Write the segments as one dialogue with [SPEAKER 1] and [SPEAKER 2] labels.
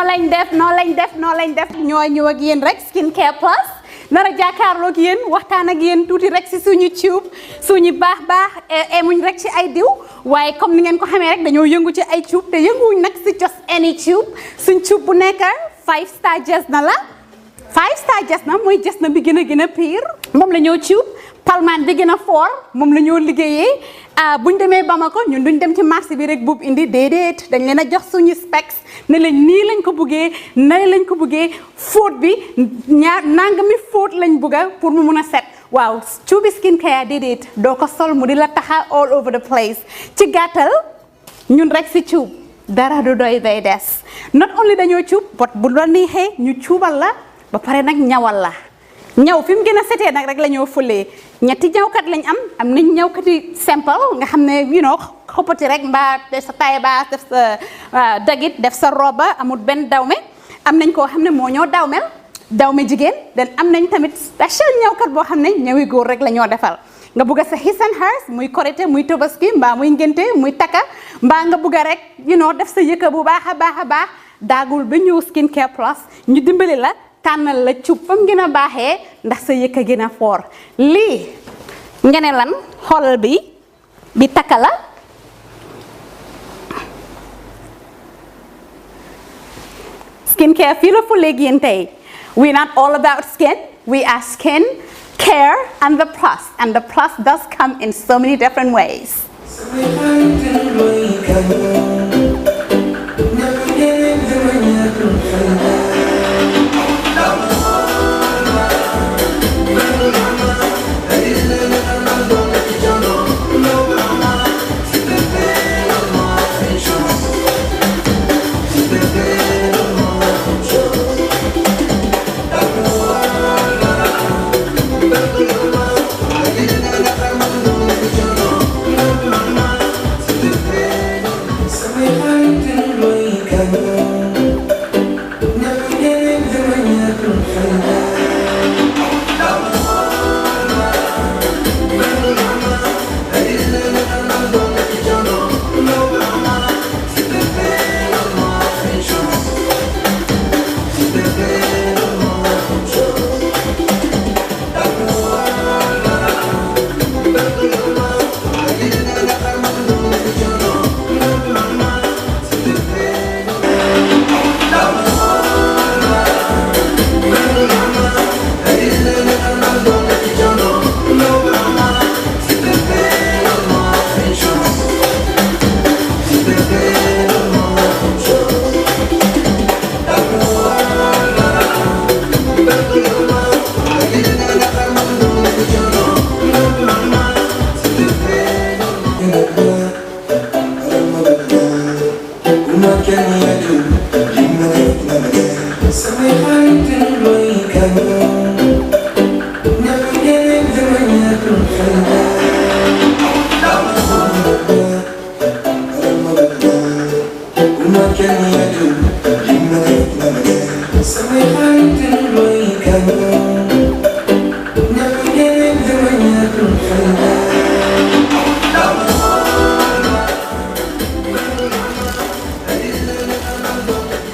[SPEAKER 1] lañ def ñooy ñëw ak yéen rek skincare plus nara jàkkaarloo ak yéen waxtaan ak yéen tuuti rek si suñu tube suñu baax emuñ rek ci ay diw waaye comme ni ngeen ko xamee rek dañoo yëngu ci ay tube te yënguwuñ nag si just any tube suñ tube bu nekk 5 star jesna la 5 star jesna mooy jesna bi gën a pire moom la ñoo tube palmaan bi gën a fort moom la ñoo liggéeyee buñ demee Bamako ñun duñ dem ci marché bi rek buub indi déedéet dañ leen a jox suñu specs ne leen nii lañ ko buggee nay lañ ko buggee fóot bi nangami fóot lañ bugga pour mu mun a set waaw cuubi skincare déedéet doo ko sol mu di la taxa all over the place ci gàttal ñun rek si cuub dara du doy day des not only dañoo cuub but bu la neexee ñu cuubal la ba pare nag ñawal la ñaw fi mu gën a setee nag rek la ñoo fulee ñetti ñawkat lañ am nañ ñawkati simple nga xam ne xoppati rek mbaa def sa taille basse def sa dagit def sa roba amul benn dawme am nañ koo xam ne moo ñoo dawme jigéen den am nañ tamit special ñawkat boo xam ne ñawi góor rek la ñoo defal nga bugg a sa his and hers muy korité muy tobaski mbaa muy ngénte muy takka mbaa nga bugg a rek def sa yëkka bu baax a baax daagul ba ñëw skincare plus ñu dimbali la tànnal la cuub fam gën a baaxee ndax sa yëkka gën a foor lii nga ne lan xoolal bi takka la skincare fii la fu léegi yéen tey we're not all about skin we are skin care and the plus does come in so many different ways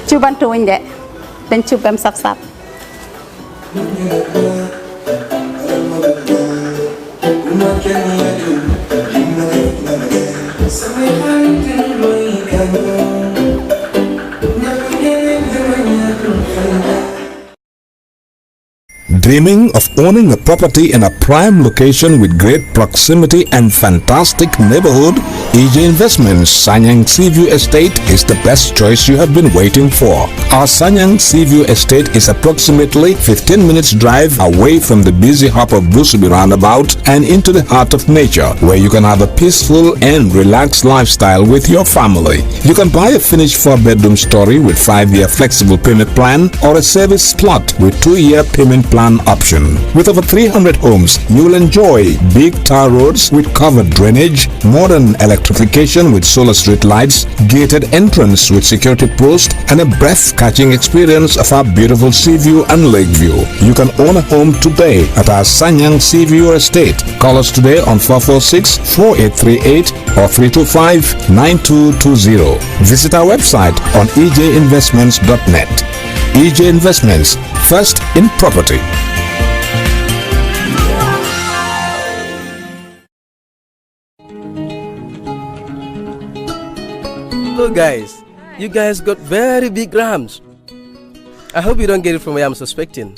[SPEAKER 1] cubantu wuñ de dañ cub bam saf-saf
[SPEAKER 2] Dreaming of owning a property in a prime location with great proximity and fantastic neighborhood? EJ Investments Sanyang Seaview Estate is the best choice you have been waiting for. Our Sanyang Seaview Estate is approximately 15 minutes drive away from the busy hub of Busubi roundabout and into the heart of nature, where you can have a peaceful and relaxed lifestyle with your family. You can buy a finished 4-bedroom story with 5-year flexible payment plan or a service plot with 2-year payment plan one option. With over 300 homes, you will enjoy big tar roads with covered drainage, modern electrification with solar street lights, gated entrance with security post, and a breath-catching experience of our beautiful sea view and lake view. You can own a home today at our Sanyang Sea View Estate. Call us today on 446-4838 or 325-9220. Visit our website on ejinvestments.net. EJ Investments, first in property.
[SPEAKER 3] Hello guys, you guys got very big rams. I hope you don't get it from where I'm suspecting.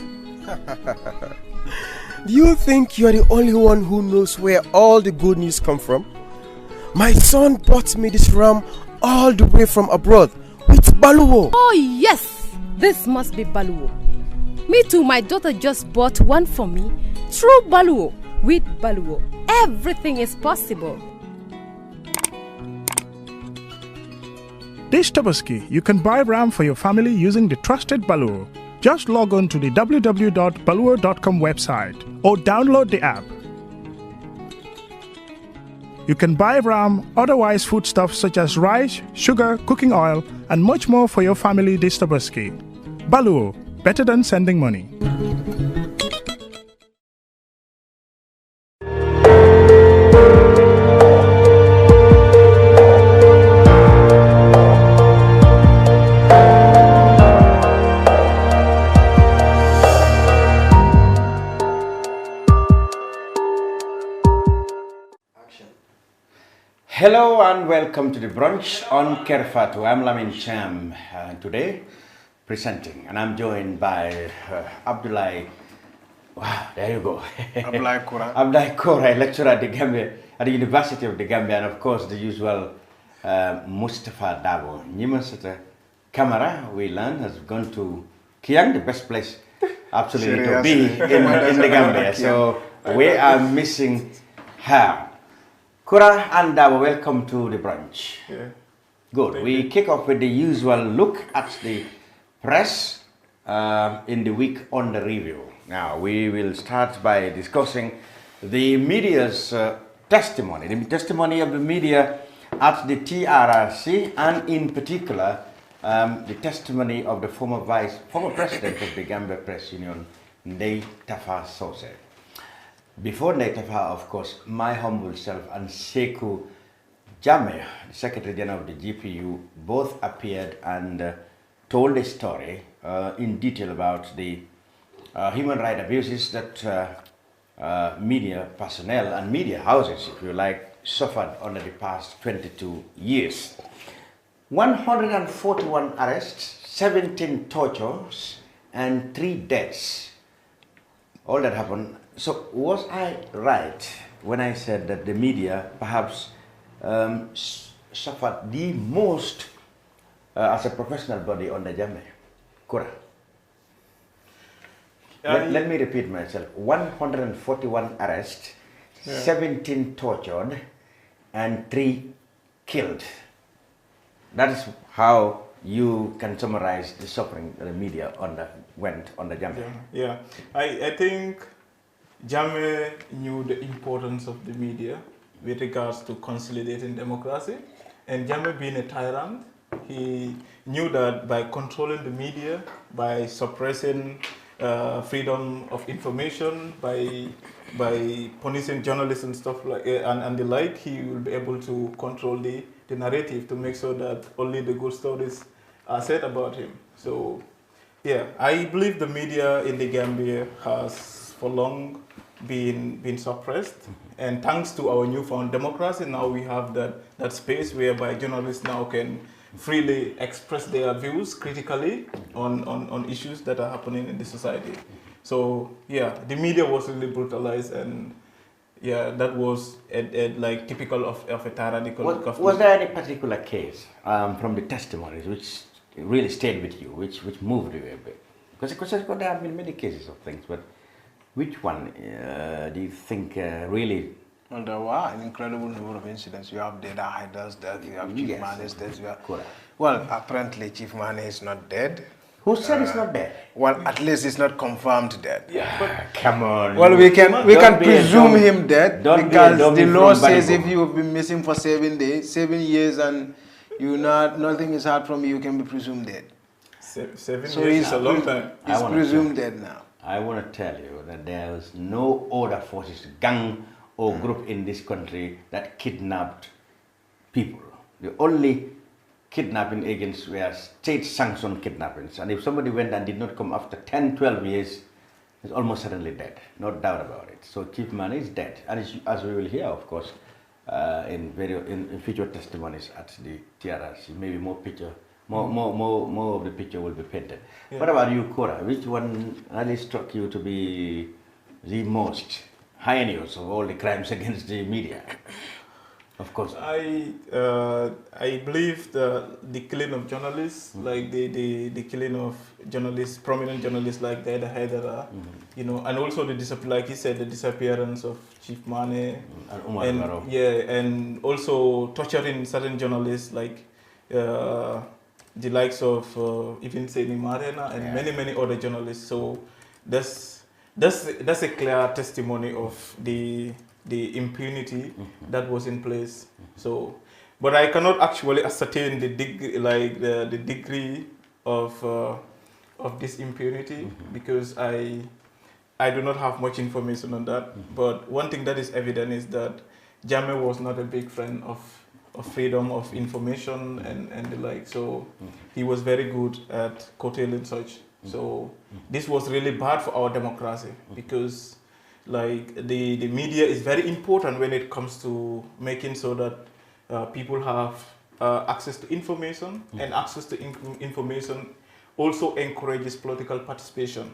[SPEAKER 4] Do you think you're the only one who knows where all the good news come from? My son bought me this ram all the way from abroad with baluwo.
[SPEAKER 5] Oh yes, this must be baluwo. Me too, my daughter just bought one for me. True baluwo. With baluwo, everything is possible.
[SPEAKER 6] This Tabaski, you can buy ram for your family using the trusted Baluwo. Just log on to the www.baluwo.com website or download the app. You can buy ram, otherwise foodstuffs such as rice, sugar, cooking oil, and much more for your family this Tabaski. Baluwo, better than sending money.
[SPEAKER 7] Hello and welcome to the brunch on Kerfatu. I'm Lamin Cham today presenting, and I'm joined by Abdullah. Wow, there you go.
[SPEAKER 4] Abdullah Kora.
[SPEAKER 7] Abdullah Kora, lecturer at the Gambia, at the University of the Gambia, and of course the usual Mustafa Dabo. Nyimasata Camera, we learned, has gone to Kiang, the best place absolutely to be in the Gambia. So we are missing her. Kura and Dabo, welcome to the brunch.
[SPEAKER 4] Yeah.
[SPEAKER 7] Good. We kick off with the usual look at the press in the week under review. Now, we will start by discussing the media's testimony, the testimony of the media at the TRRC, and in particular, the testimony of the former president of the Gambia Press Union, Ndeye Tafa Sose. Before Netafa, of course, my humble self and Sekou Jammeh, the Secretary General of the GPU, both appeared and told a story in detail about the human rights abuses that media personnel and media houses, if you like, suffered over the past 22 years. 141 arrests, 17 tortures, and 3 deaths. All that happened. So was I right when I said that the media perhaps suffered the most as a professional body on the Jammeh? Kura. Let me repeat myself. 141 arrests, 17 tortured, and 3 killed. That is how you can summarize the suffering that the media went on the Jammeh.
[SPEAKER 8] Yeah. I think Jammeh knew the importance of the media with regards to consolidating democracy, and Jammeh being a tyrant, he knew that by controlling the media, by suppressing freedom of information, by punishing journalists and stuff like and the like, he will be able to control the narrative to make sure that only the good stories are said about him. So yeah, I believe the media in the Gambia has for long been suppressed, and thanks to our newfound democracy, now we have that space whereby journalists now can freely express their views critically on issues that are happening in the society. So yeah, the media was really brutalized, and yeah, that was like typical of a tyrannical government.
[SPEAKER 7] Was there any particular case from the testimonies which really stayed with you, which moved you a bit? Because there have been many cases of things, but which one do you think really?
[SPEAKER 9] Well, there were an incredible number of incidents. You have data hiders death, you have Chief Mane's death. Well, apparently Chief Mane is not dead.
[SPEAKER 7] Who said it's not dead?
[SPEAKER 9] Well, at least it's not confirmed dead.
[SPEAKER 7] Come on.
[SPEAKER 9] Well, we can
[SPEAKER 7] Don't be a
[SPEAKER 9] presume
[SPEAKER 7] dummy.
[SPEAKER 9] him dead
[SPEAKER 7] Don't be a
[SPEAKER 9] because
[SPEAKER 7] dummy
[SPEAKER 9] the law
[SPEAKER 7] from
[SPEAKER 9] says
[SPEAKER 7] Balibo.
[SPEAKER 9] if you have been missing for 7 days, 7 years, and nothing is heard from you, can be presumed dead.
[SPEAKER 8] 7
[SPEAKER 9] So
[SPEAKER 8] years
[SPEAKER 9] he's
[SPEAKER 8] is a long time.
[SPEAKER 9] He's presumed dead now.
[SPEAKER 7] I want to tell you that there is no other forces, gang or group in this country that kidnapped people. The only kidnapping agents were state-sanctioned kidnappings. And if somebody went and did not come after 10, 12 years, he's almost certainly dead. No doubt about it. So Chief Mane is dead. And as we will hear, of course, in future testimonies at the TRRC, maybe more of the picture will be painted.
[SPEAKER 8] Yeah.
[SPEAKER 7] What about you, Cora? Which one really struck you to be the most heinous of all the crimes against the media? Of course.
[SPEAKER 8] I believe the killing of journalists, like the killing of journalists, prominent journalists like Daida Haidara, you know, and also like he said, the disappearance of Chief Mane, and also torturing certain journalists like the likes of even Seni Marena and many other journalists. So that's a clear testimony of the impunity that was in place. So, but I cannot actually ascertain the degree of this impunity because I do not have much information on that. But one thing that is evident is that Jammeh was not a big friend of freedom of information and the like. So he was very good at curtailing such. So this was really bad for our democracy because like the media is very important when it comes to making so that people have access to information, and access to information also encourages political participation.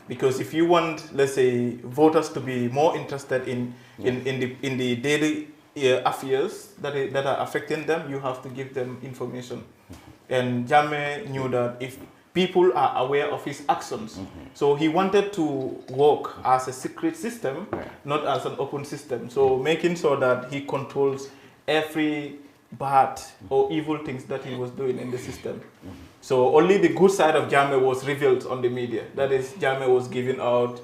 [SPEAKER 8] Because if you want, let's say, voters to be more interested in the daily affairs that are affecting them, you have to give them information. And Jammeh knew that if people are aware of his actions. So he wanted to work as a secret system, not as an open system. So making sure that he controls every bad or evil things that he was doing in the system. So only the good side of Jammeh was revealed on the media. That is, Jammeh was giving out,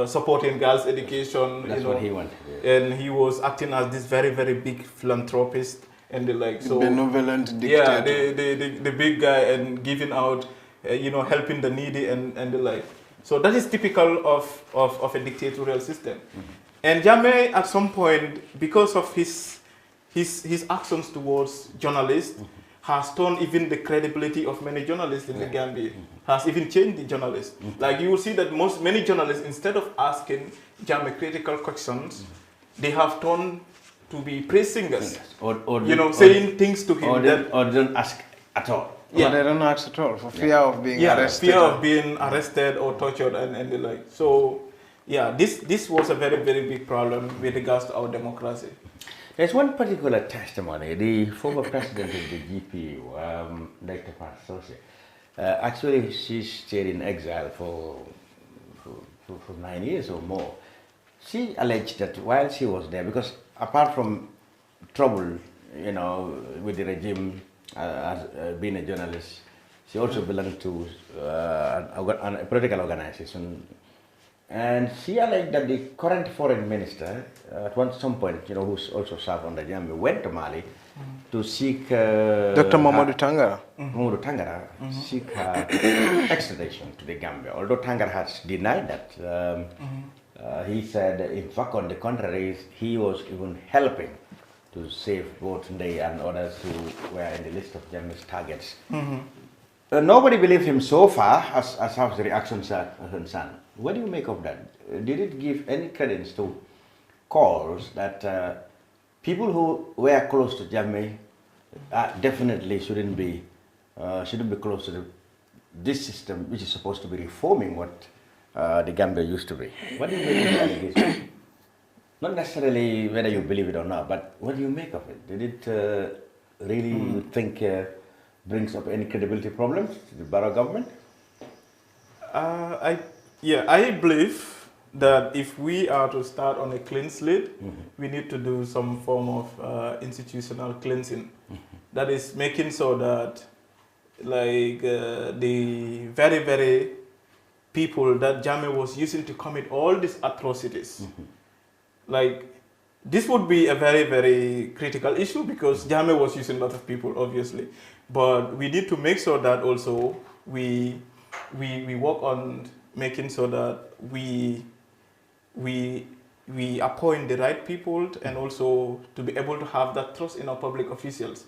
[SPEAKER 8] supporting girls' education.
[SPEAKER 7] That's what he wanted.
[SPEAKER 8] And he was acting as this very, very big philanthropist. And the like, so
[SPEAKER 9] benevolent dictator.
[SPEAKER 8] Yeah, the big guy and giving out, helping the needy and the like. So that is typical of a dictatorial system. And Jammeh, at some point, because of his actions towards journalists, has turned even the credibility of many journalists in the Gambia. Has even changed the journalists. Like you will see that many journalists, instead of asking Jammeh critical questions, they have turned to be praise singers, saying things to him
[SPEAKER 7] or don't ask at all.
[SPEAKER 9] Yeah, they don't ask at all for fear of being arrested.
[SPEAKER 8] Fear of being arrested or tortured and the like. So, yeah, this was a very, very big problem with regards to our democracy.
[SPEAKER 7] There's one particular testimony. The former president of the GPU, Dr. Parsose, actually she stayed in exile for 9 years or more. She alleged that while she was there, because apart from trouble, with the regime, as being a journalist, she also belonged to a political organization. And she alleged that the current foreign minister, at some point, who's also served under Jammeh, went to Mali to seek
[SPEAKER 9] Dr. Mamadou Tangara.
[SPEAKER 7] Mamadou Tangara seek her extradition to the Gambia. Although Tangara has denied that. He said, in fact, on the contrary, he was even helping to save both Ndeye and others who were in the list of Jammeh's targets. Nobody believed him so far, as how the reactions are concerned. What do you make of that? Did it give any credence to calls that people who were close to Jammeh definitely shouldn't be close to this system, which is supposed to be reforming what the Gambia used to be? What do you make of the allegation? Not necessarily whether you believe it or not, but what do you make of it? Did it really, you think, brings up any credibility problems to the Barrow government?
[SPEAKER 8] I believe that if we are to start on a clean slate, we need to do some form of institutional cleansing. That is making sure that like the very people that Jammeh was using to commit all these atrocities. Like, this would be a very critical issue because Jammeh was using a lot of people, obviously. But we need to make sure that also we work on making sure that we appoint the right people and also to be able to have that trust in our public officials.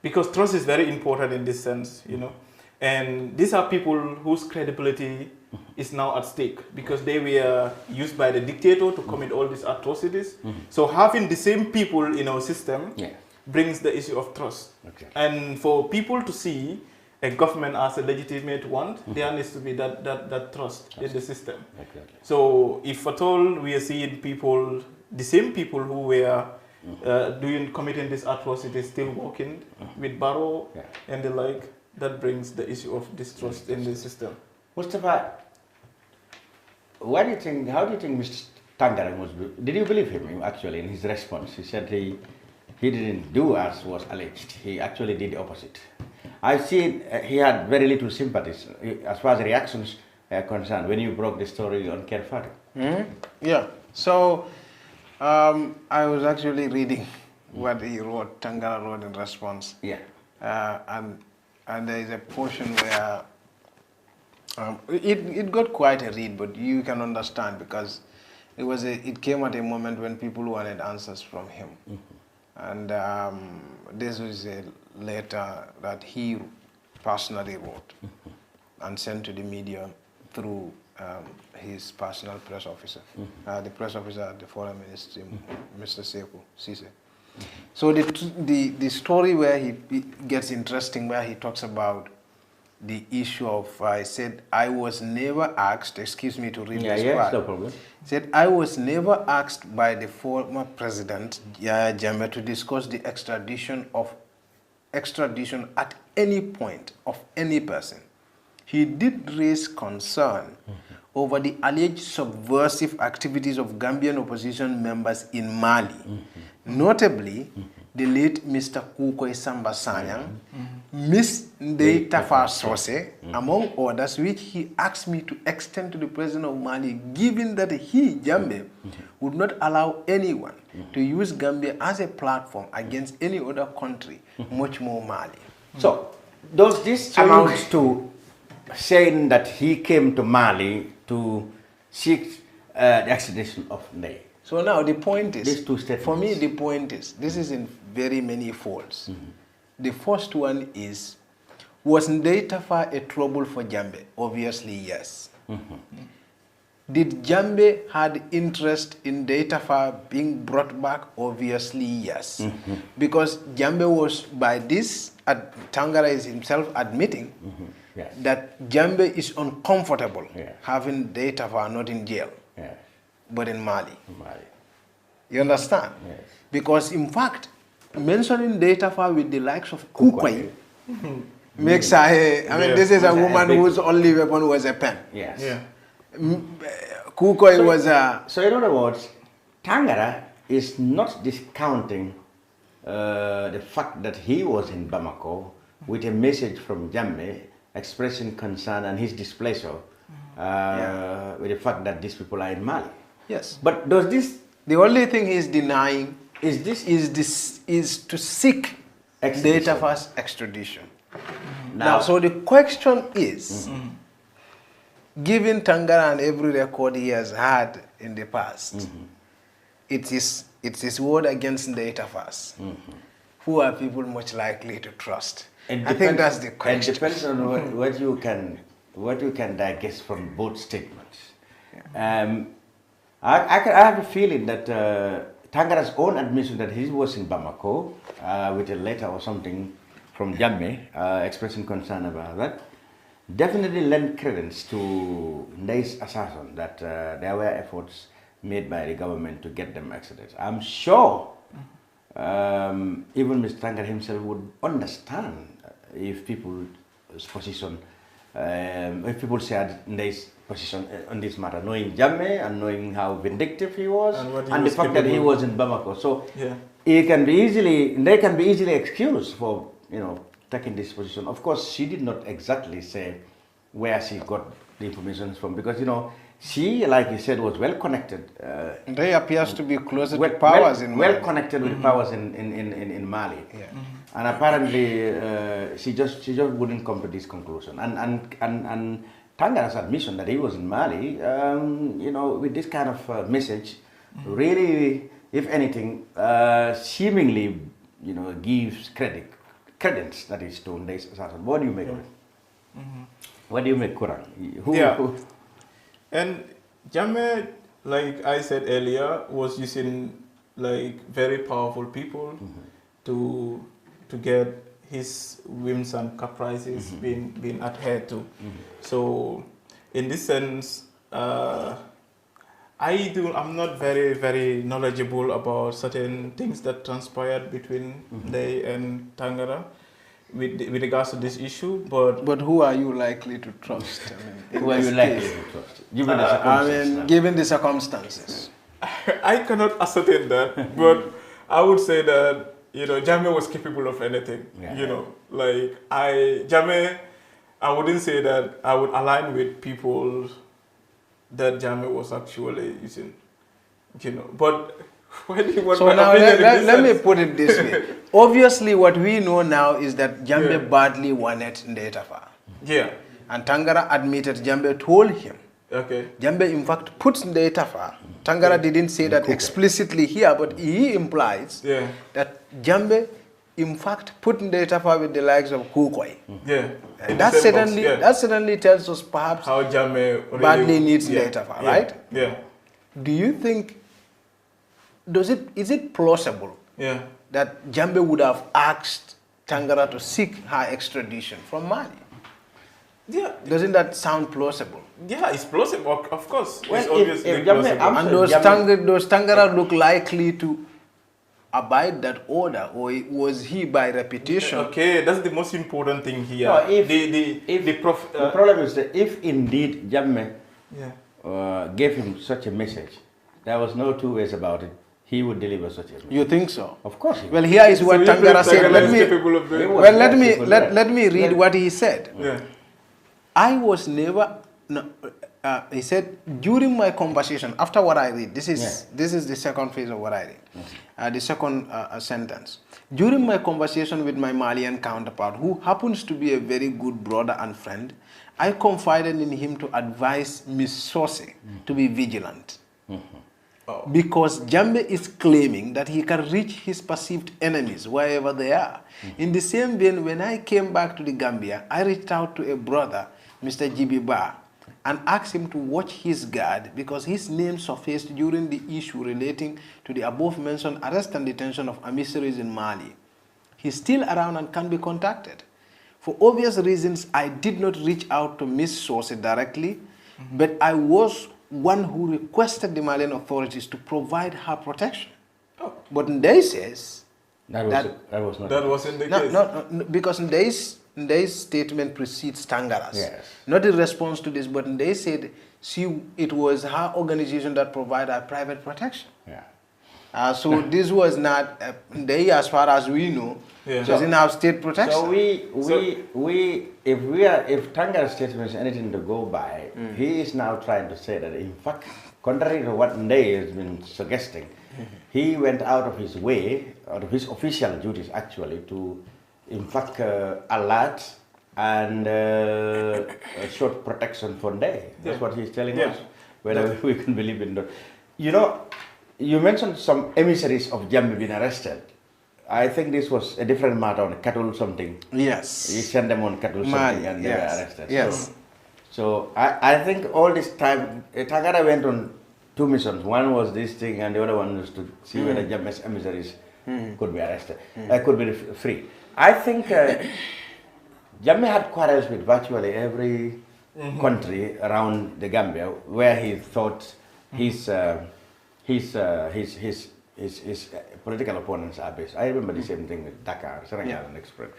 [SPEAKER 8] Because trust is very important in this sense, you know. And these are people whose credibility is now at stake because they were used by the dictator to commit all these atrocities. So having the same people in our system brings the issue of trust. And for people to see a government as a legitimate one, there needs to be that trust in the system. So if at all we are seeing people, the same people who were committing these atrocities still working with Barrow and the like, that brings the issue of distrust in the system.
[SPEAKER 7] Mustafa, what do you think, how do you think Mr. Tangarang was, did you believe him actually in his response? He said he didn't do as was alleged, he actually did the opposite. I see he had very little sympathies as far as the reactions are concerned when you broke the story on Kerfari.
[SPEAKER 9] Yeah, so I was actually reading what he wrote, Tangara wrote in response. And there is a portion where it got quite a read, but you can understand because it came at a moment when people wanted answers from him. And this was a letter that he personally wrote and sent to the media through his personal press officer, the press officer at the foreign ministry, Mr. Sekou Cisse. So the story where he gets interesting, where he talks about the issue of, I said, I was never asked, excuse me to read this part.
[SPEAKER 7] No problem.
[SPEAKER 9] He said, I was never asked by the former president, Yahya Jammeh, to discuss the extradition at any point of any person. He did raise concern over the alleged subversive activities of Gambian opposition members in Mali, notably the late Mr. Kukoi Samba Sanyang, Miss Ndei Tafa Sose, among others, which he asked me to extend to the president of Mali, given that he, Jammeh, would not allow anyone to use Gambia as a platform against any other country, much more Mali.
[SPEAKER 7] So, does this amount to saying that he came to Mali to seek the extradition of Ndei?
[SPEAKER 9] So now the point is, for me the point is, this is in very many folds. The first one is, was Ndei Tafa a trouble for Jammeh? Obviously yes. Did Jammeh had interest in Ndei Tafa being brought back? Obviously yes. Because Jammeh was, by this, Tangara is himself admitting that Jammeh is uncomfortable having Ndei Tafa not in jail, but in Mali. You understand? Because in fact, mentioning Ndei Tafa with the likes of Kukoi makes her, I mean, this is a woman whose only weapon was a pen. Kukoi was a...
[SPEAKER 7] So in other words, Tangara is not discounting the fact that he was in Bamako with a message from Jammeh expressing concern and his displeasure with the fact that these people are in Mali.
[SPEAKER 9] Yes.
[SPEAKER 7] But does this...
[SPEAKER 9] The only thing he's denying is to seek Ndei Tafa's extradition. Now, so the question is, given Tangara and every record he has had in the past, it's his word against Ndei Tafa's. Who are people much likely to trust? I think that's the question.
[SPEAKER 7] It depends on what you can digest from both statements. I have a feeling that Tangara's own admission that he was in Bamako with a letter or something from Jammeh expressing concern about that definitely lend credence to Ndei's assertion that there were efforts made by the government to get them extradited. I'm sure even Mr. Tangara himself would understand if people's position, if people shared Ndei's position on this matter, knowing Jammeh and knowing how vindictive he was, and the fact that he was in Bamako. So they can be easily excused for, taken this position. Of course, she did not exactly say where she got the information from, because, you know, she, like you said, was well connected.
[SPEAKER 9] They appears to be closer to powers in Mali.
[SPEAKER 7] Well connected with powers in Mali.
[SPEAKER 9] Yeah.
[SPEAKER 7] And apparently, she just wouldn't come to this conclusion. And Tangara's admission that he was in Mali, you know, with this kind of message, really, if anything, seemingly, you know, gives credence, that is, to Nday's assassin. What do you make of it? What do you make, Kurang? Who?
[SPEAKER 8] And Jammeh, like I said earlier, was using like very powerful people to get his whims and caprices being adhered to. So in this sense, I'm not very knowledgeable about certain things that transpired between Ndeye and Tangara with regards to this issue, but
[SPEAKER 9] who are you likely to trust? I mean,
[SPEAKER 7] who are you likely to trust? Given the circumstances.
[SPEAKER 9] Given the circumstances.
[SPEAKER 8] I cannot ascertain that, but I would say that, you know, Jammeh was capable of anything.
[SPEAKER 7] Yeah.
[SPEAKER 8] You know, like Jammeh, I wouldn't say that I would align with people that Jammeh was actually using, you know, but why do you want
[SPEAKER 9] so now let me put it this way. Obviously, what we know now is that Jammeh badly wanted Ndeye Tafa.
[SPEAKER 8] Yeah.
[SPEAKER 9] And Tangara admitted Jammeh told him.
[SPEAKER 8] Okay.
[SPEAKER 9] Jammeh, in fact, put Ndeye Tafa. Tangara didn't say that explicitly here, but he implies that Jammeh, in fact, put Ndeye Tafa with the likes of Kukoi.
[SPEAKER 8] Yeah.
[SPEAKER 9] And that certainly tells us perhaps
[SPEAKER 8] how Jammeh really
[SPEAKER 9] badly needs Ndeye Tafa, right?
[SPEAKER 8] Yeah.
[SPEAKER 9] Do you think, is it plausible that Jammeh would have asked Tangara to seek her extradition from Mali?
[SPEAKER 8] Yeah.
[SPEAKER 9] Doesn't that sound plausible?
[SPEAKER 8] Yeah, it's plausible, of course.
[SPEAKER 7] Well,
[SPEAKER 8] it's obviously
[SPEAKER 7] if
[SPEAKER 8] plausible.
[SPEAKER 9] And those Tangara look likely to abide that order, or was he by repetition?
[SPEAKER 8] Okay, that's the most important thing here.
[SPEAKER 7] No, the problem is that if indeed Jammeh gave him such a message, there was no two ways about it. He would deliver such a message.
[SPEAKER 9] You think so?
[SPEAKER 7] Of course.
[SPEAKER 9] Well, here is what Tangara said. Let me read what he said.
[SPEAKER 8] Yeah.
[SPEAKER 9] I was never. No, he said during my conversation. After what I read, this is the second phase of what I read. The second sentence. During my conversation with my Malian counterpart, who happens to be a very good brother and friend, I confided in him to advise Miss Sosi to be vigilant. Because Jammeh is claiming that he can reach his perceived enemies wherever they are. In the same vein, when I came back to the Gambia, I reached out to a brother, Mr. Jibi Ba, and asked him to watch his guard because his name surfaced during the issue relating to the above-mentioned arrest and detention of emissaries in Mali. He's still around and can be contacted. For obvious reasons, I did not reach out to Miss Sosi directly, but I was one who requested the Malian authorities to provide her protection. But Ndeye says
[SPEAKER 7] that wasn't
[SPEAKER 8] the case.
[SPEAKER 9] No, because Ndeye's statement precedes Tangara's.
[SPEAKER 7] Yes.
[SPEAKER 9] Not in response to this, but Ndeye said it was her organization that provided her private protection.
[SPEAKER 7] Yeah.
[SPEAKER 9] So this was not Ndeye, as far as we know, doesn't have state protection.
[SPEAKER 7] So if Tangara's statement is anything to go by, he is now trying to say that, in fact, contrary to what Ndeye has been suggesting, he went out of his way, out of his official duties actually, to in fact alert and short protection for Ndeye. That's what he's telling us, whether we can believe in that. You know, you mentioned some emissaries of Jammeh being arrested. I think this was a different matter on cattle something.
[SPEAKER 9] Yes.
[SPEAKER 7] He sent them on cattle something and they were arrested.
[SPEAKER 9] Yes.
[SPEAKER 7] So I think all this time, Tangara went on two missions. One was this thing and the other one was to see whether Jammeh's emissaries could be arrested, could be free. I think Jammeh had quarrels with virtually every country around the Gambia where he thought his political opponents are based. I remember the same thing with Dakar, Senegal and Express.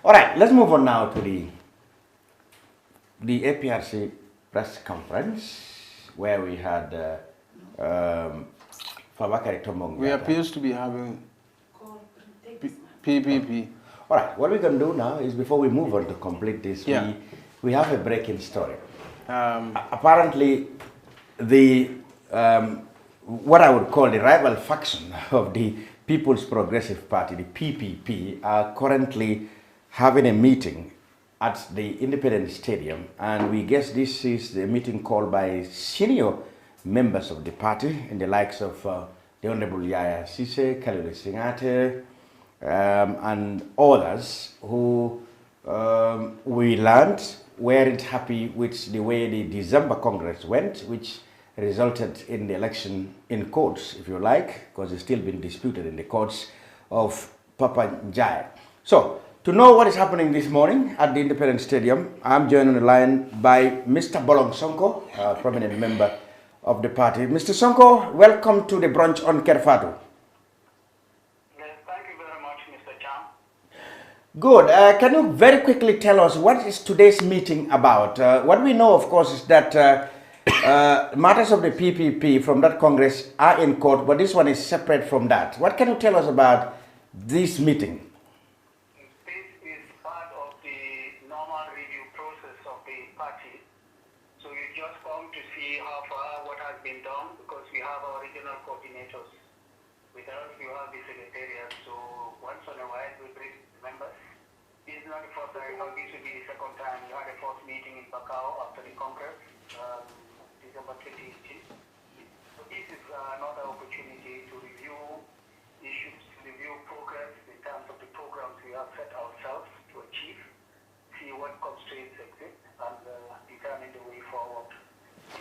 [SPEAKER 7] All right, let's move on now to the APRC press conference where we had Fabakary Tombong.
[SPEAKER 9] We appears to be having PPP.
[SPEAKER 7] All right, what we're going to do now is before we move on to complete this, we have a breaking story. Apparently, the what I would call the rival faction of the People's Progressive Party, the PPP, are currently having a meeting at the Independence Stadium, and we guess this is the meeting called by senior members of the party and the likes of the Honorable Yaya Sise, Khalil Singate, and others who we learned weren't happy with the way the December Congress went, which resulted in the election in courts, if you like, because it's still been disputed in the courts of Papa Njai. So, to know what is happening this morning at the Independence Stadium, I'm joined on the line by Mr. Bolong Sonko, a prominent member of the party. Mr. Sonko, welcome to the brunch on Kerfatu.
[SPEAKER 10] Yes, thank you very much, Mr. Cham.
[SPEAKER 7] Good. Can you very quickly tell us what is today's meeting about? What we know, of course, is that matters of the PPP from that Congress are in court, but this one is separate from that. What can you tell us about this meeting?
[SPEAKER 10] This is part of the normal review process of the party. So you just come to see how far, what has been done, because we have our regional coordinators. With us, you have the secretariat. So once in a while, we bring members. This is not the first time, this will be the second time. We had a first meeting in Bakau after the Congress. December 2018. So this is another opportunity to review issues, to review progress in terms of the programs we have set ourselves to achieve, see what constraints exist, and determine the way forward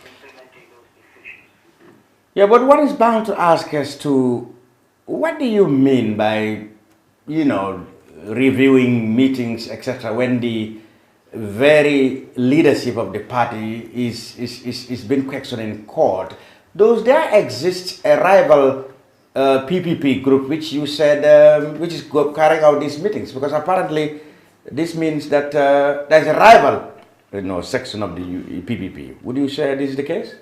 [SPEAKER 10] in implementing those decisions.
[SPEAKER 7] Yeah, but one is bound to ask as to what do you mean by, you know, reviewing meetings, etc., when the very leadership of the party is being questioned in court? Does there exist a rival PPP group which you said which is carrying out these meetings? Because apparently this means that there's a rival, you know, section of the PPP. Would you say this is the case?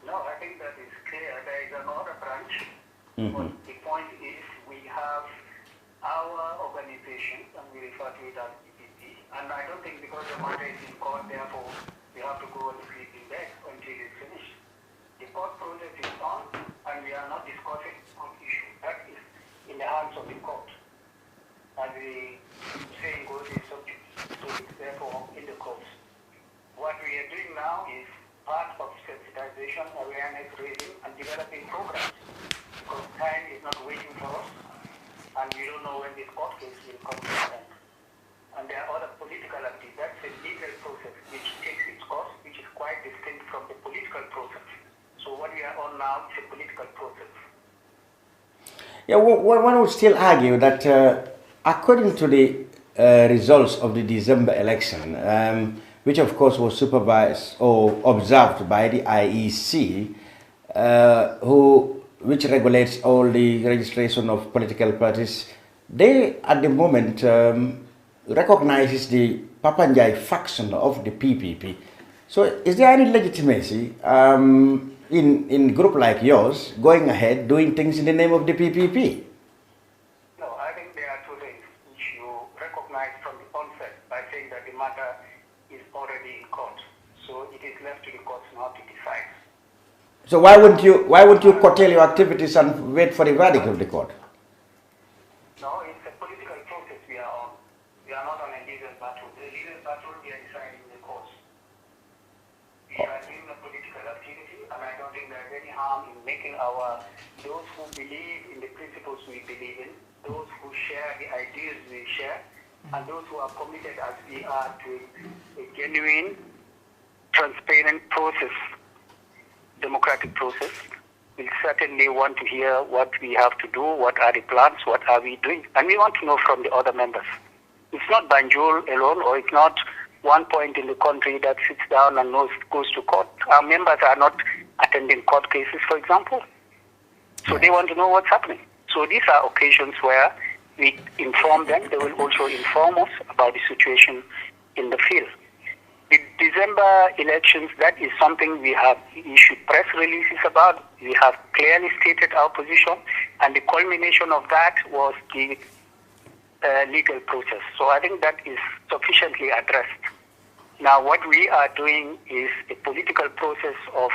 [SPEAKER 10] No, I think that is clear. There is another branch. But the point is we have our organization, and we refer to it as PPP. And I don't think because the matter is in court, therefore we have to go on the sleeping bag until it's finished. The court process is on, and we are not discussing court issue. That is in the hands of the court. As the saying goes, is subject to it, therefore in the courts. What we are doing now is part of sensitization, awareness raising, and developing programs. Because time is not waiting for us, and we don't know when this court case will come to an end. And there are other political activities. That's a legal process which takes its course, which is quite distinct from the political process. So what we are on now is a political process.
[SPEAKER 7] Yeah, one would still argue that according to the results of the December election, which of course was supervised or observed by the IEC, which regulates all the registration of political parties, they at the moment recognizes the Papa Njai faction of the PPP. So is there any legitimacy in a group like yours going ahead doing things in the name of the PPP?
[SPEAKER 10] No, I think there are two things which you recognize from the onset by saying that the matter is already in court. So it is left to the courts now to decide.
[SPEAKER 7] So why wouldn't you curtail your activities and wait for the verdict of the court?
[SPEAKER 10] No, it's a political process we are on. We are not on a legal battle. The legal battle we are deciding in the courts. We are doing a political activity, and I don't think there's any harm in making those who believe in the principles we believe in, those who share the ideas we share, and those who are committed as we are to a genuine, transparent process, democratic process. We'll certainly want to hear what we have to do, what are the plans, what are we doing, and we want to know from the other members. It's not Banjul alone, or it's not one point in the country that sits down and goes to court. Our members are not attending court cases, for example. So they want to know what's happening. So these are occasions where we inform them. They will also inform us about the situation in the field. The December elections, that is something we have issued press releases about. We have clearly stated our position, and the culmination of that was the legal process. So I think that is sufficiently addressed. Now what we are doing is a political process of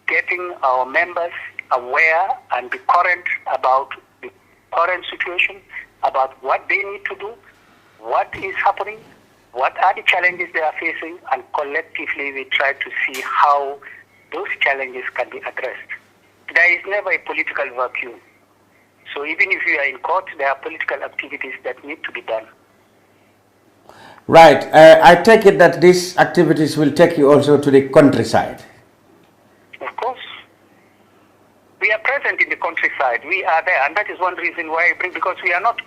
[SPEAKER 10] getting our members aware and be current about the current situation, about what they need to do, what is happening, what are the challenges they are facing, and collectively we try to see how those challenges can be addressed. There is never a political vacuum. So even if you are in court, there are political activities that need to be done.
[SPEAKER 7] Right. I take it that these activities will take you also to the countryside.
[SPEAKER 10] Of course. We are present in the countryside. We are there, and that is one reason why I bring, because we are not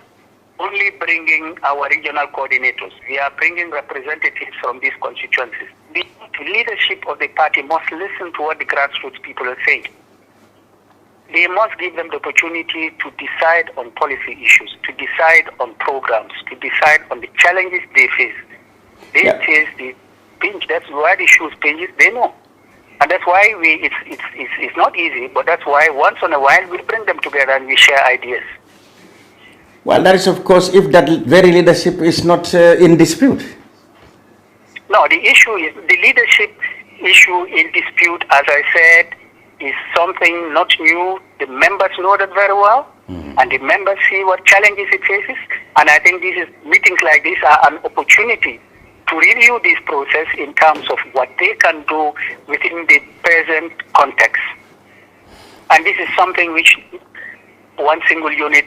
[SPEAKER 10] only bringing our regional coordinators, we are bringing representatives from these constituencies. The leadership of the party must listen to what the grassroots people are saying. They must give them the opportunity to decide on policy issues, to decide on programs, to decide on the challenges they face. They face the pinch. That's why the shoes pinches. They know. And that's why it's not easy, but that's why once in a while we bring them together and we share ideas.
[SPEAKER 7] Well, that is, of course, if that very leadership is not in dispute.
[SPEAKER 10] No, the issue is the leadership issue in dispute, as I said, is something not new. The members know that very well, and the members see what challenges it faces. And I think meetings like this are an opportunity to review this process in terms of what they can do within the present context. And this is something which one single unit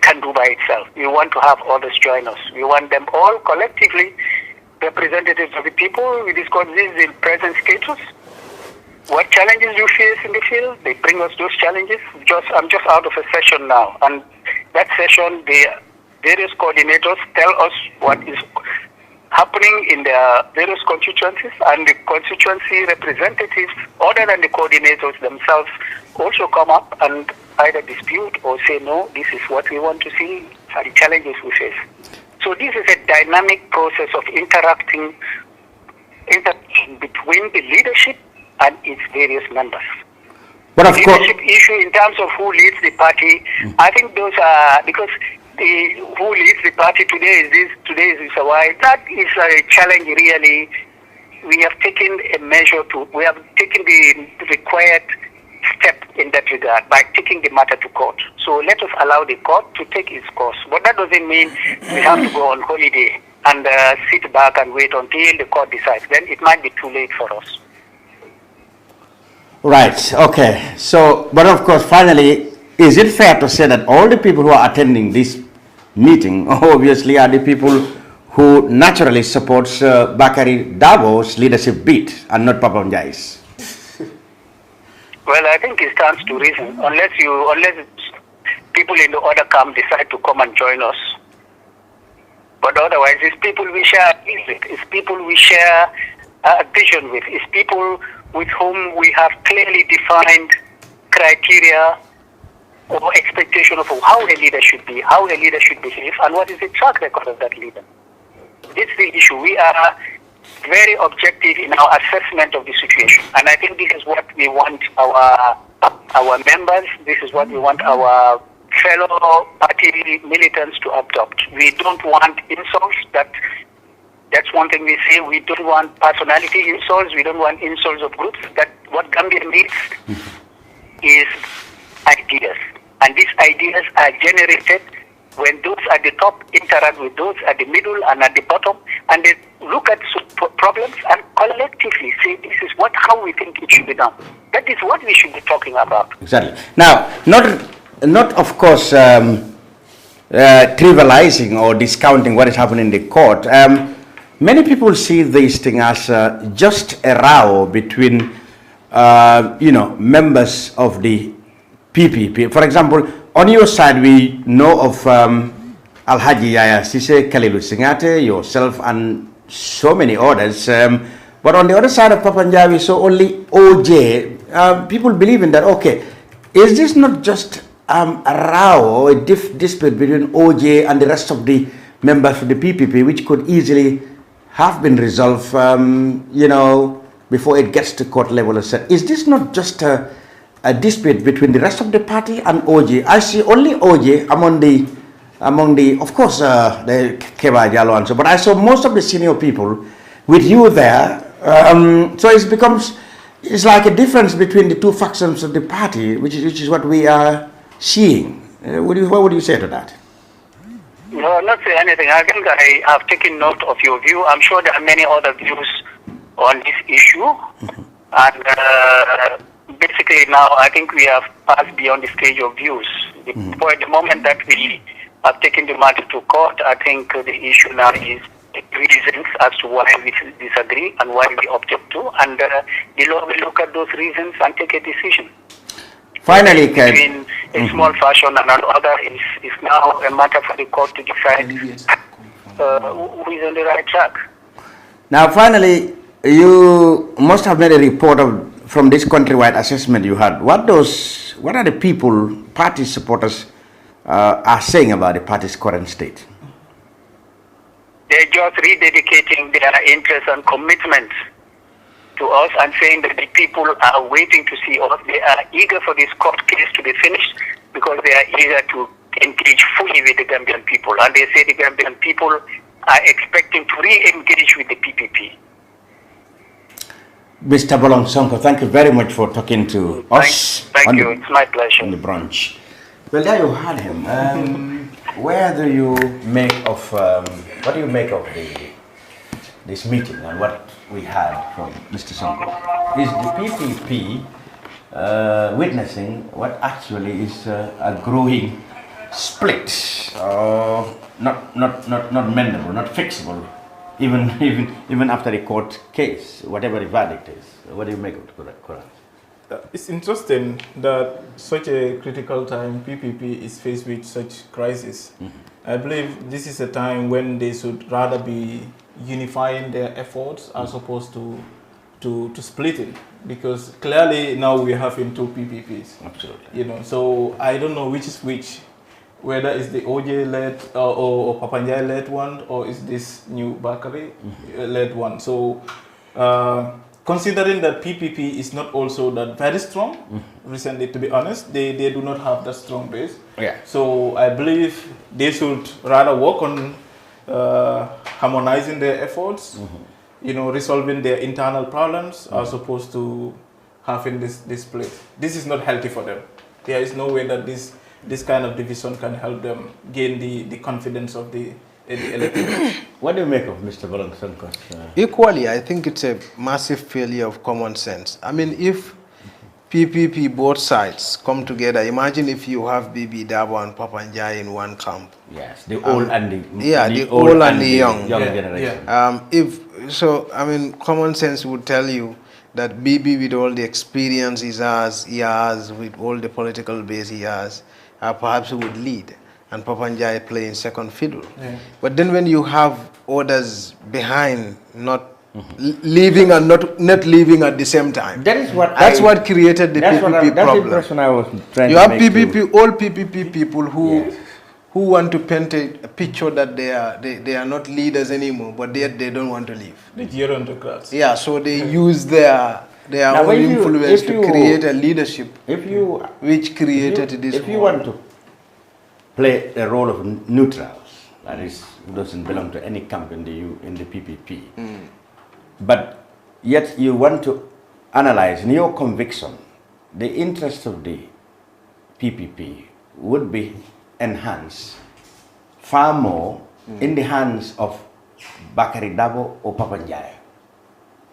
[SPEAKER 10] can do by itself. We want to have others join us. We want them all collectively, representatives of the people. We discuss this in present status. What challenges you face in the field? They bring us those challenges. I'm just out of a session now, and that session, the various coordinators tell us what is happening in their various constituencies, and the constituency representatives, other than the coordinators themselves, also come up and either dispute or say, no, this is what we want to see, are the challenges we face. So this is a dynamic process of interaction between the leadership and its various members.
[SPEAKER 7] But of course,
[SPEAKER 10] leadership issue in terms of who leads the party, I think those are, because who leads the party today is this, today is this, why that is a challenge really. We have taken a measure we have taken the required step in that regard by taking the matter to court. So let us allow the court to take its course. But that doesn't mean we have to go on holiday and sit back and wait until the court decides. Then it might be too late for us.
[SPEAKER 7] Right, okay. So, but of course, finally, is it fair to say that all the people who are attending this meeting obviously are the people who naturally supports Bakari Dabo's leadership bid and not Papa Njai's?
[SPEAKER 10] Well, I think it stands to reason. Unless people in the other camp decide to come and join us. But otherwise, it's people we share with, it's people we share a vision with, it's people with whom we have clearly defined criteria or expectation of how a leader should be, how a leader should behave, and what is the track record of that leader. This is the issue. We are very objective in our assessment of the situation, and I think this is what we want our members, this is what we want our fellow party militants to adopt. We don't want insults. That's one thing we say. We don't want personality insults. We don't want insults of groups. That what Gambia needs is ideas. And these ideas are generated when those at the top interact with those at the middle and at the bottom, and they look at problems and collectively say, this is how we think it should be done. That is what we should be talking about.
[SPEAKER 7] Exactly. Now, not of course trivializing or discounting what is happening in the court. Many people see this thing as just a row between, members of the PPP. For example, on your side, we know of Alhaji Yaya Sise, Kalilu Singate, yourself, and so many others. But on the other side of Papanja, we saw only OJ. People believe in that. Okay, is this not just a row or a dispute between OJ and the rest of the members of the PPP, which could easily have been resolved, before it gets to court level? Is this not just a dispute between the rest of the party and OJ? I see only OJ among the among the, of course, the Keba Jalo and so, but I saw most of the senior people with you there. So it's like a difference between the two factions of the party, which is what we are seeing. What would you say to that?
[SPEAKER 10] No, not say anything. I think I have taken note of your view. I'm sure there are many other views on this issue. And basically now I think we have passed beyond the stage of views. For the moment that we have taken the matter to court, I think the issue now is reasons as to why we disagree and why we object to. And the law will look at those reasons and take a decision.
[SPEAKER 7] Finally,
[SPEAKER 10] between a small faction and another is now a matter for the court to decide who is on the right track.
[SPEAKER 7] Now, finally, you must have made a report from this countrywide assessment you had. What are the people, party supporters, are saying about the party's current state?
[SPEAKER 10] They're just rededicating their interest and commitment to us and saying that the people are waiting to see us. They are eager for this court case to be finished because they are eager to engage fully with the Gambian people. And they say the Gambian people are expecting to re-engage with the PPP.
[SPEAKER 7] Mr. Bolong Sonko, thank you very much for talking to us.
[SPEAKER 10] Thank you. It's my pleasure.
[SPEAKER 7] On the brunch. Well, there you had him. Where do you make of what do you make of this meeting and what we had from Mr. Sonko? Is the PPP witnessing what actually is a growing split, not mendable, not fixable, even after the court case, whatever the verdict is? What do you make of the Quran?
[SPEAKER 8] It's interesting that such a critical time PPP is faced with such crisis. I believe this is a time when they should rather be unifying their efforts as opposed to splitting, because clearly now we're having two PPPs.
[SPEAKER 7] Absolutely.
[SPEAKER 8] So I don't know which is which, whether it's the OJ led or Papanjai led one, or is this new Bakari led one. So considering that PPP is not also that very strong recently, to be honest, they do not have that strong base.
[SPEAKER 7] Yeah.
[SPEAKER 8] So I believe they should rather work on harmonizing their efforts, resolving their internal problems, as opposed to having this split. This is not healthy for them. There is no way that this kind of division can help them gain the confidence of the electorate.
[SPEAKER 7] What do you make of Mr. Bolong?
[SPEAKER 9] Equally, I think it's a massive failure of common sense. I mean, if PPP, both sides, come together, imagine if you have Bibi Dabo and Papanjai in one camp.
[SPEAKER 7] Yes, the old and the
[SPEAKER 9] the old and the young
[SPEAKER 7] generation.
[SPEAKER 9] I mean, common sense would tell you that Bibi, with all the experience he has, with all the political base he has, perhaps he would lead, and Papanjai playing second fiddle.
[SPEAKER 8] Yeah.
[SPEAKER 9] But then when you have others behind, not leaving and not leaving at the same time, that's what created the PPP problem.
[SPEAKER 7] That's the impression I was trying
[SPEAKER 9] you
[SPEAKER 7] to
[SPEAKER 9] have
[SPEAKER 7] make
[SPEAKER 9] PPP, all PPP people who want to paint a picture that they are not leaders anymore, but they don't want to leave.
[SPEAKER 8] The gerontocrats.
[SPEAKER 9] Yeah, so they use their own influence to create a leadership, which created this.
[SPEAKER 7] If you want to play the role of neutrals, that is, doesn't belong to any camp in the PPP, but yet you want to analyze, in your conviction, the interest of the PPP would be enhanced far more in the hands of Bakari Dabo or Papanjai.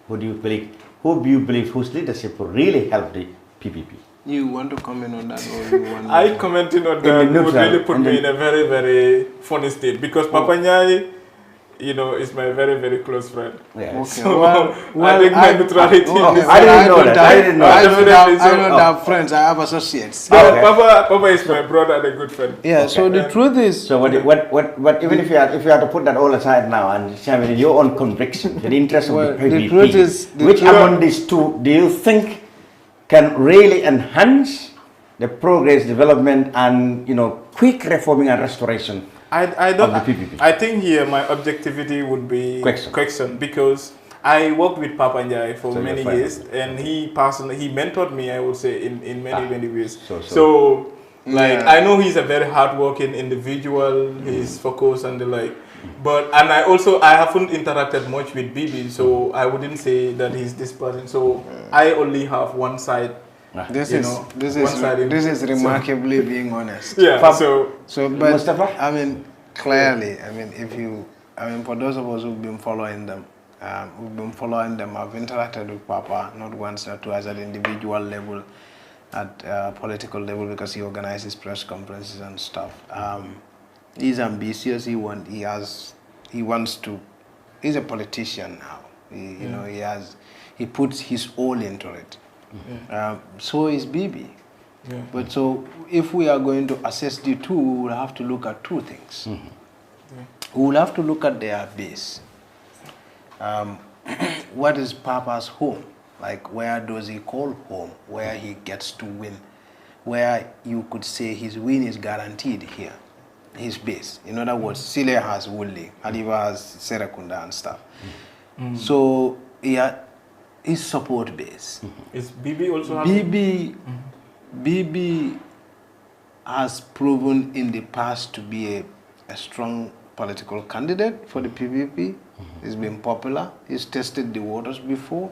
[SPEAKER 7] Who do you believe whose leadership will really help the PPP?
[SPEAKER 9] You want to comment on that, or you want?
[SPEAKER 8] I commenting on that would really put me in a very, very funny state, because Papanjai, is my very, very close friend.
[SPEAKER 7] Yeah.
[SPEAKER 9] Okay.
[SPEAKER 8] So
[SPEAKER 9] well,
[SPEAKER 8] I think my neutrality.
[SPEAKER 7] I
[SPEAKER 9] don't have friends. I have associates.
[SPEAKER 8] Papa is my brother and a good friend.
[SPEAKER 9] Yeah. So the truth is,
[SPEAKER 7] so what even if you had to put that all aside now and examine your own conviction, the interest of the PPP,
[SPEAKER 9] truth is,
[SPEAKER 7] which among these two do you think can really enhance the progress, development, and quick reforming and restoration of the PPP?
[SPEAKER 8] I think here my objectivity would be question, because I worked with Papanjai for many years, and he mentored me, I would say, in many ways.
[SPEAKER 7] So
[SPEAKER 8] Like, I know he's a very hardworking individual, he's focused and the like. And I haven't interacted much with Bibi, so I wouldn't say that he's this person. So I only have one side.
[SPEAKER 9] This is remarkably being honest.
[SPEAKER 8] Yeah.
[SPEAKER 9] But Mustafa? I mean, clearly, for those of us who've been following them, I've interacted with Papa not once, not twice, at individual level, at political level, because he organizes press conferences and stuff. He's ambitious. He's a politician now. He puts his all into it. So is Bibi. Yeah. But so if we are going to assess the two, we will have to look at two things. We will have to look at their base. What is Papa's home? Like, where does he call home? Where he gets to win? Where you could say his win is guaranteed here. His base. In other words, Sile has Wuli, Haliva has Serakunda and stuff. So, his support base.
[SPEAKER 8] Is Bibi also having?
[SPEAKER 9] Bibi has proven in the past to be a strong political candidate for the PPP. He's been popular. He's tested the waters before.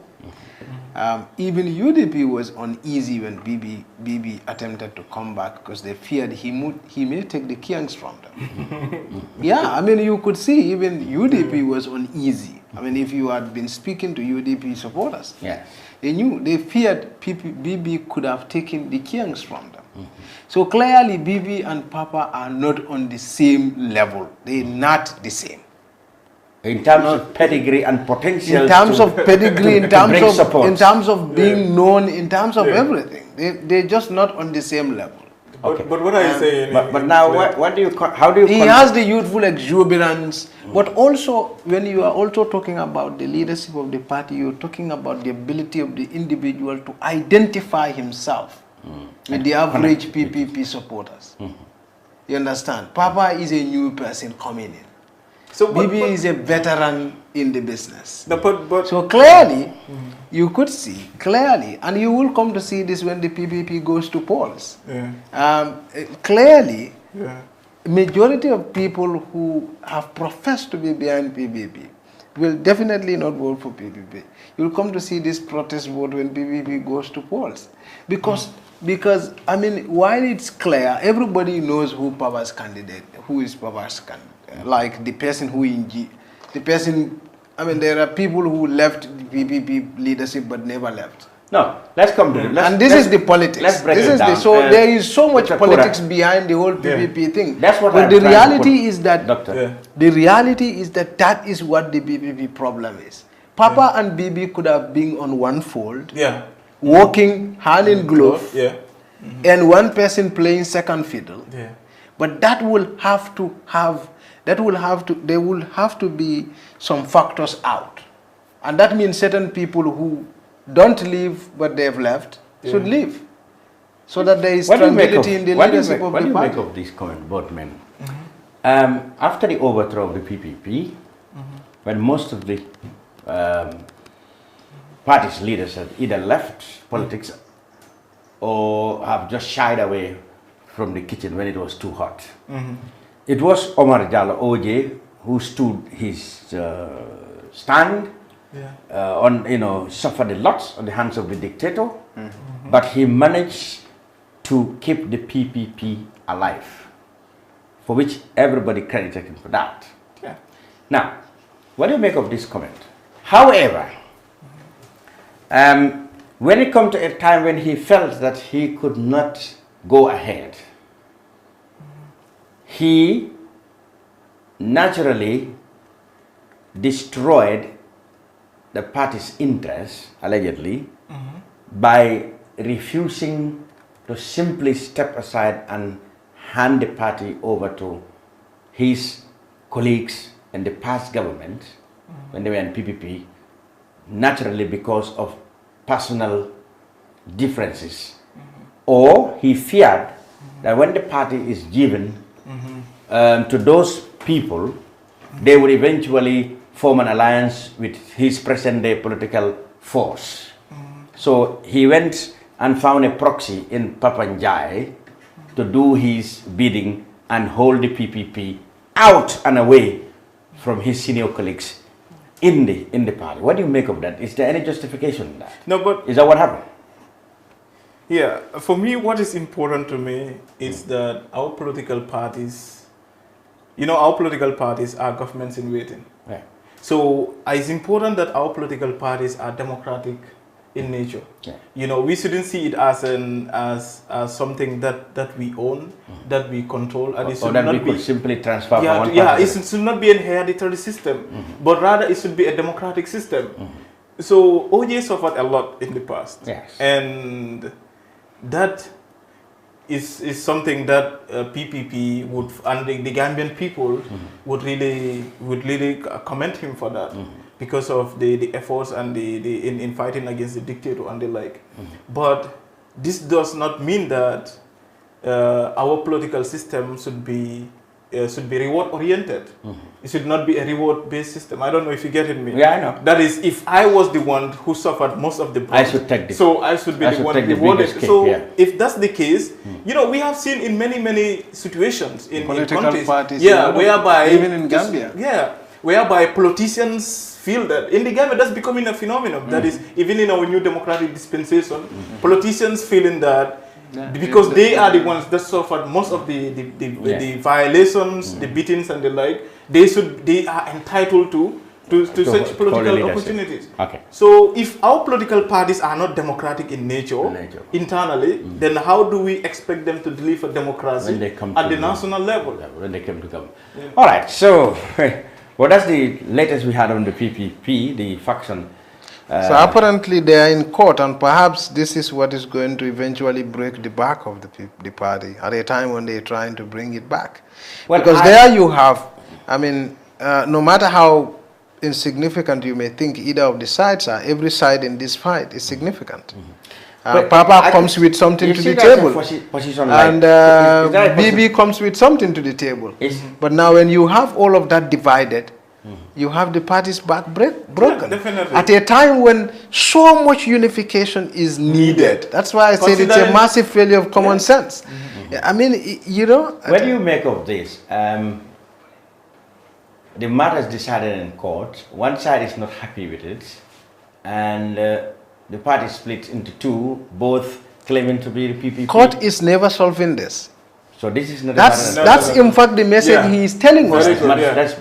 [SPEAKER 9] Even UDP was uneasy when Bibi attempted to come back because they feared he may take the Kiangs from them. Yeah, you could see even UDP was uneasy. If you had been speaking to UDP supporters, they feared Bibi could have taken the Kiangs from them. So clearly, Bibi and Papa are not on the same level. They're not the same.
[SPEAKER 7] In terms of pedigree and potential.
[SPEAKER 9] In terms of pedigree, in terms of being known, in terms of everything. They're just not on the same level.
[SPEAKER 8] Okay. But what are you saying?
[SPEAKER 7] But now, how do you?
[SPEAKER 9] He has the youthful exuberance, but also when you are also talking about the leadership of the party, you're talking about the ability of the individual to identify himself with the average PPP supporters. You understand? Papa is a new person coming in. So Bibi is a veteran in the business. So clearly, you could see clearly, and you will come to see this when the PPP goes to polls. Clearly, majority of people who have professed to be behind PPP will definitely not vote for PPP. You will come to see this protest vote when PPP goes to polls, because while it's clear, everybody knows who Papa's candidate, who is Papa's candidate. Like the person there are people who left the PPP leadership but never left.
[SPEAKER 7] No, let's come to it.
[SPEAKER 9] This is the politics.
[SPEAKER 7] Let's break it down.
[SPEAKER 9] So there is so much politics behind the whole PPP thing.
[SPEAKER 7] That's what
[SPEAKER 9] the reality is that that is what the PPP problem is. Papa and Bibi could have been on one fold, walking hand in glove, and one person playing second fiddle. But there will have to be some factors out. And that means certain people who don't leave but they've left should leave. So that there is stability in the leadership of the party.
[SPEAKER 7] What do you make of this comment, both men? After the overthrow of the PPP, when most of the party's leaders have either left politics or have just shied away from the kitchen when it was too hot. It was Omar Jallo OJ who stood his stand, suffered a lot on the hands of the dictator, but he managed to keep the PPP alive, for which everybody credited him for that. Now, what do you make of this comment? However, when it comes to a time when he felt that he could not go ahead, he naturally destroyed the party's interest, allegedly, by refusing to simply step aside and hand the party over to his colleagues in the past government when they were in PPP, naturally because of personal differences. Or he feared that when the party is given to those people, they would eventually form an alliance with his present-day political force. So he went and found a proxy in Papanjai to do his bidding and hold the PPP out and away from his senior colleagues in the party. What do you make of that? Is there any justification in that?
[SPEAKER 8] No, but
[SPEAKER 7] is that what happened?
[SPEAKER 8] Yeah, for me, what is important to me is that our political parties, our political parties are governments in waiting.
[SPEAKER 7] Yeah.
[SPEAKER 8] So it's important that our political parties are democratic in nature.
[SPEAKER 7] Yeah.
[SPEAKER 8] We shouldn't see it as something that we own, that we control, and it should
[SPEAKER 7] that
[SPEAKER 8] not
[SPEAKER 7] we could simply transfer from one
[SPEAKER 8] it should not be an hereditary system, but rather it should be a democratic system. So OJ suffered a lot in the past,
[SPEAKER 7] yes,
[SPEAKER 8] and that is something that PPP would, and the Gambian people would really commend him for that, because of the efforts and in fighting against the dictator and the like. But this does not mean that our political system should be reward oriented. It should not be a reward based system. I don't know if you get me.
[SPEAKER 7] Yeah, I know.
[SPEAKER 8] That is, if I was the one who suffered most of the brunt,
[SPEAKER 7] I should take this.
[SPEAKER 8] So I should be the one rewarded. So if that's the case, we have seen in many situations in
[SPEAKER 9] political
[SPEAKER 8] countries,
[SPEAKER 9] parties,
[SPEAKER 8] whereby
[SPEAKER 9] even in Gambia,
[SPEAKER 8] whereby politicians feel that in the Gambia that's becoming a phenomenon. That is, even in our new democratic dispensation, politicians feeling that. Because they are the ones that suffered most of the violations, the beatings and the like, they are entitled to such political opportunities.
[SPEAKER 7] Okay.
[SPEAKER 8] So if our political parties are not democratic in nature. Internally, then how do we expect them to deliver democracy at the national level?
[SPEAKER 7] When they come to government. Yeah. All right. So, well, that's the latest we had on the PPP, the faction.
[SPEAKER 9] So apparently they are in court, and perhaps this is what is going to eventually break the back of the party at a time when they're trying to bring it back. Well, because there you have, no matter how insignificant you may think either of the sides are, every side in this fight is significant. Papa comes with something to the table, and BB comes with something to the table. But now when you have all of that divided, you have the party's back broken.
[SPEAKER 8] Definitely.
[SPEAKER 9] At a time when so much unification is needed. That's why I said it's a massive failure of common sense. I mean,
[SPEAKER 7] What do you make of this? The matter is decided in court. One side is not happy with it, and the party split into two, both claiming to be the PPP.
[SPEAKER 9] Court is never solving this.
[SPEAKER 7] So this is not.
[SPEAKER 9] That's in fact the message he is telling us.
[SPEAKER 7] That's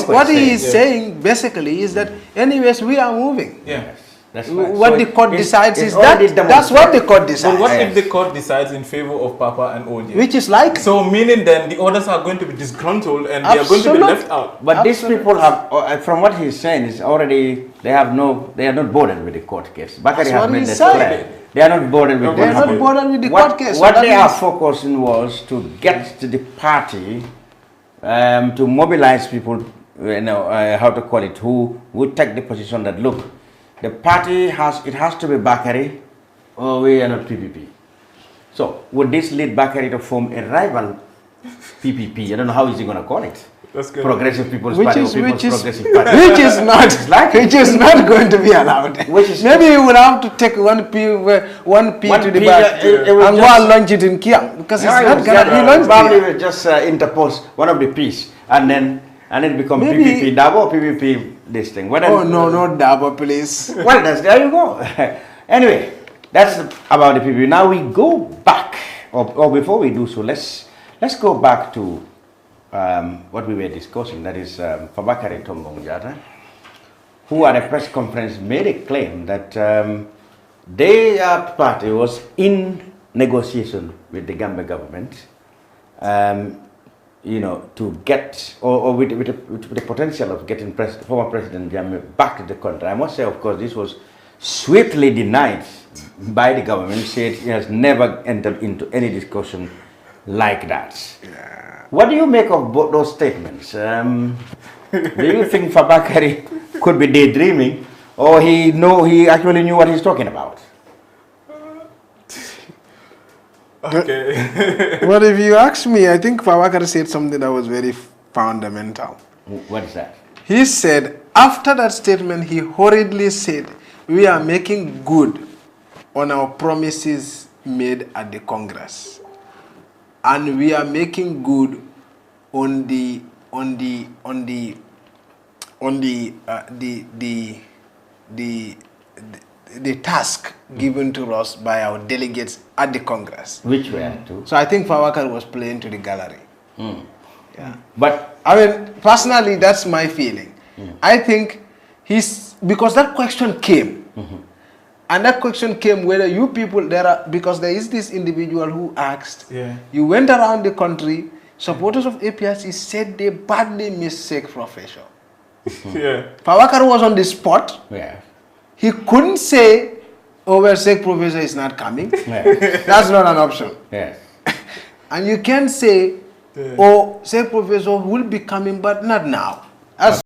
[SPEAKER 9] what he is saying basically is that anyways we are moving.
[SPEAKER 8] Yes.
[SPEAKER 7] That's right.
[SPEAKER 9] What the court decides is that's what the court decides.
[SPEAKER 8] But what if the court decides in favor of Papa and OJ?
[SPEAKER 9] Which is like.
[SPEAKER 8] So meaning then the others are going to be disgruntled and they are going to be left out.
[SPEAKER 7] But these people have, from what he's saying, is already they are not bothered with the court case. Bakari has made that clear. They are not bothered with
[SPEAKER 9] the court case.
[SPEAKER 7] What they are focusing was to get to the party to mobilize people, how to call it, who would take the position that look, the party has to be Bakari, or we are not PPP. So would this lead Bakari to form a rival PPP? I don't know how is he going to call it. Progressive People's Party or People's Progressive Party.
[SPEAKER 9] Which is not going to be allowed. Maybe you will have to take one P to the back and go and launch it in Kia, because it's not going to be launched.
[SPEAKER 7] Probably will just interpose one of the P's and then become PPP Dabo or PPP this thing.
[SPEAKER 9] No, not Dabo, please.
[SPEAKER 7] Well, there you go. Anyway, that's about the PPP. Now we go back, or before we do so, let's go back to what we were discussing, that is Fabakary Tombong Jatta, who at a press conference made a claim that their party was in negotiation with the Gambia government, to get, or with the potential of getting former President Jammeh back to the country. I must say, of course, this was swiftly denied by the government, said it has never entered into any discussion like that. Yeah. What do you make of both those statements? Do you think Fabakary could be daydreaming, or he actually knew what he's talking about?
[SPEAKER 8] Okay.
[SPEAKER 9] Well, if you ask me, I think Fabakary said something that was very fundamental.
[SPEAKER 7] What is that?
[SPEAKER 9] He said, after that statement, he hurriedly said, we are making good on our promises made at the Congress. and we are making good on the task given to us by our delegates at the Congress.
[SPEAKER 7] Which were too.
[SPEAKER 9] So I think Fawakar was playing to the gallery. Yeah.
[SPEAKER 7] But
[SPEAKER 9] I mean, personally, that's my feeling. I think because that question came, and that question came whether you people because there is this individual who asked, you went around the country, supporters of APRC said they badly miss Sheikh Professor. Fawakar was on the spot. He couldn't say, oh, well, Sheikh Professor is not coming. That's not an option. And you can say, oh, Sheikh Professor will be coming, but not now. As